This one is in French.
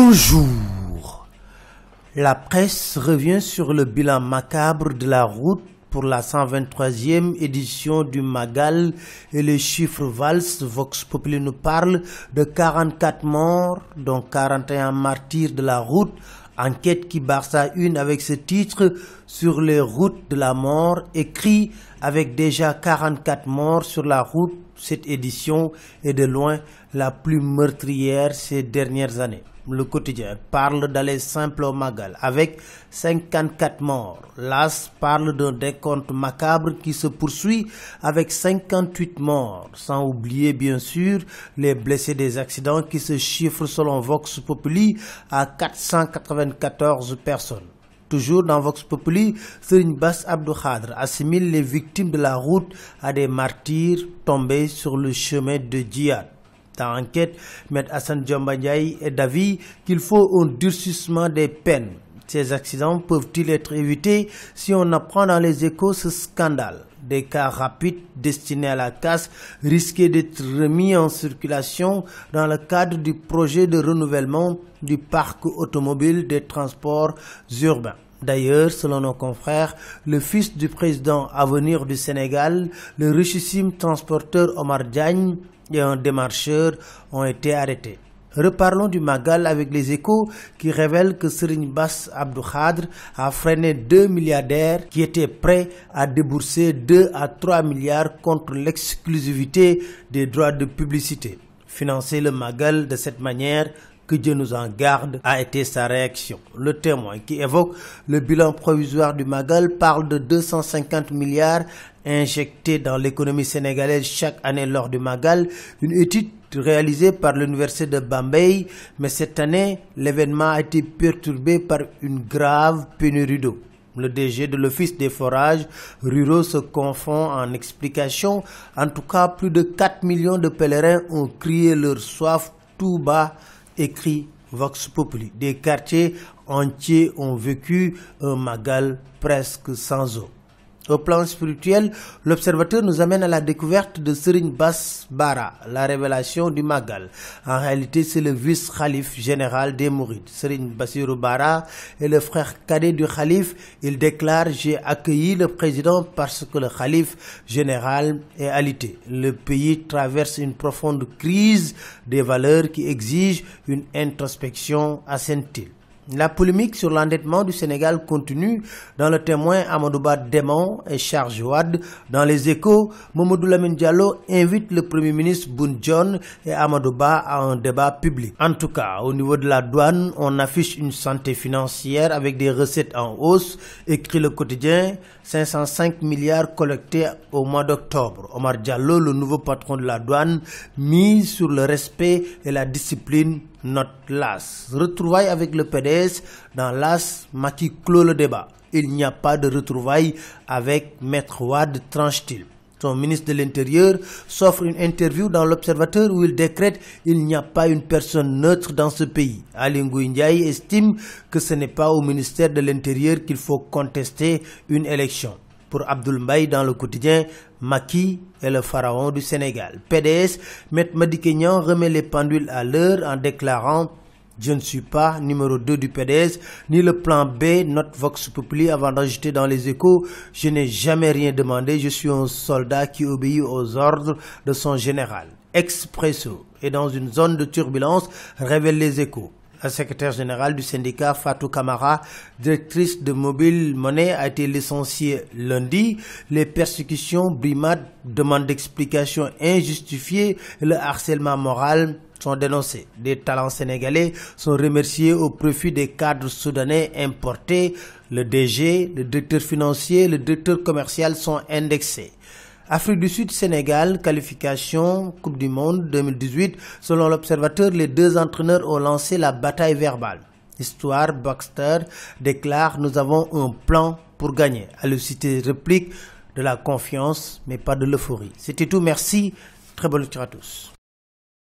Bonjour. La presse revient sur le bilan macabre de la route pour la 123e édition du Magal et les chiffres valses. Vox Populi nous parle de 44 morts, dont 41 martyrs de la route. Enquête qui barre sa une avec ce titre « Sur les routes de la mort », écrit avec déjà 44 morts sur la route. Cette édition est de loin la plus meurtrière ces dernières années. Le quotidien parle d'aller simple au Magal avec 54 morts. L'As parle d'un décompte macabre qui se poursuit avec 58 morts, sans oublier bien sûr les blessés des accidents qui se chiffrent selon Vox Populi à 494 personnes. Toujours dans Vox Populi, Serigne Bass Abdou Khadre assimile les victimes de la route à des martyrs tombés sur le chemin de djihad. Dans Enquête, M. Hassan Diomba Ndiaye est d'avis qu'il faut un durcissement des peines. Ces accidents peuvent-ils être évités si on apprend dans les Échos ce scandale? Des cas rapides destinés à la casse risquaient d'être remis en circulation dans le cadre du projet de renouvellement du parc automobile des transports urbains. D'ailleurs, selon nos confrères, le fils du président à venir du Sénégal, le richissime transporteur Omar Diagne, et un démarcheur ont été arrêtés. Reparlons du Magal avec les Échos qui révèlent que Serigne Bass Abdou Khadre a freiné 2 milliardaires qui étaient prêts à débourser 2 à 3 milliards contre l'exclusivité des droits de publicité. Financer le Magal de cette manière, que Dieu nous en garde, a été sa réaction. Le Témoin qui évoque le bilan provisoire du Magal parle de 250 milliards injectés dans l'économie sénégalaise chaque année lors du Magal, une étude réalisée par l'université de Bambey, mais cette année, l'événement a été perturbé par une grave pénurie d'eau. Le DG de l'Office des forages ruraux se confond en explications. En tout cas, plus de 4 millions de pèlerins ont crié leur soif tout bas, écrit Vox Populi. Des quartiers entiers ont vécu un Magal presque sans eau. Au plan spirituel, l'observateur nous amène à la découverte de Serigne Bass Bara, la révélation du Magal. En réalité, c'est le vice-khalife général des Mourides. Serigne Bassirou Bara est le frère cadet du khalife. Il déclare « J'ai accueilli le président parce que le khalife général est alité ». Le pays traverse une profonde crise des valeurs qui exige une introspection, assène-t-il. La polémique sur l'endettement du Sénégal continue. Dans le Témoin, Amadou Ba dément et charge Wade. Dans les Échos, Mamadou Lamine Diallo invite le Premier ministre Boun Dionne et Amadou Ba à un débat public. En tout cas, au niveau de la douane, on affiche une santé financière avec des recettes en hausse, écrit le quotidien. 505 milliards collectés au mois d'octobre. Omar Diallo, le nouveau patron de la douane, mise sur le respect et la discipline, note l'As. Retrouvailles avec le PDS. Dans l'As, Macky clôt le débat. Il n'y a pas de retrouvailles avec Maître Wade, tranche-t-il. Son ministre de l'Intérieur s'offre une interview dans l'Observateur où il décrète « Il n'y a pas une personne neutre dans ce pays ». Aly Ngouille Ndiaye estime que ce n'est pas au ministère de l'Intérieur qu'il faut contester une élection. Pour Abdoul Mbaye dans le quotidien, Macky est le pharaon du Sénégal. PDS, M. Madické Niang remet les pendules à l'heure en déclarant « Je ne suis pas numéro 2 du PDS, ni le plan B, note Vox Populi, avant d'ajouter dans les Échos, je n'ai jamais rien demandé, je suis un soldat qui obéit aux ordres de son général. Expresso est dans une zone de turbulence, révèle les Échos. La secrétaire générale du syndicat Fatou Camara, directrice de Mobile Money, a été licenciée lundi. Les persécutions, brimades, demandes d'explications injustifiées et le harcèlement moral sont dénoncés. Des talents sénégalais sont remerciés au profit des cadres soudanais importés. Le DG, le directeur financier, le directeur commercial sont indexés. Afrique du Sud, Sénégal, qualification Coupe du Monde 2018. Selon l'Observateur, les deux entraîneurs ont lancé la bataille verbale. Histoire, Baxter déclare « Nous avons un plan pour gagner ». À le citer réplique de la confiance, mais pas de l'euphorie. C'était tout, merci. Très bonne lecture à tous.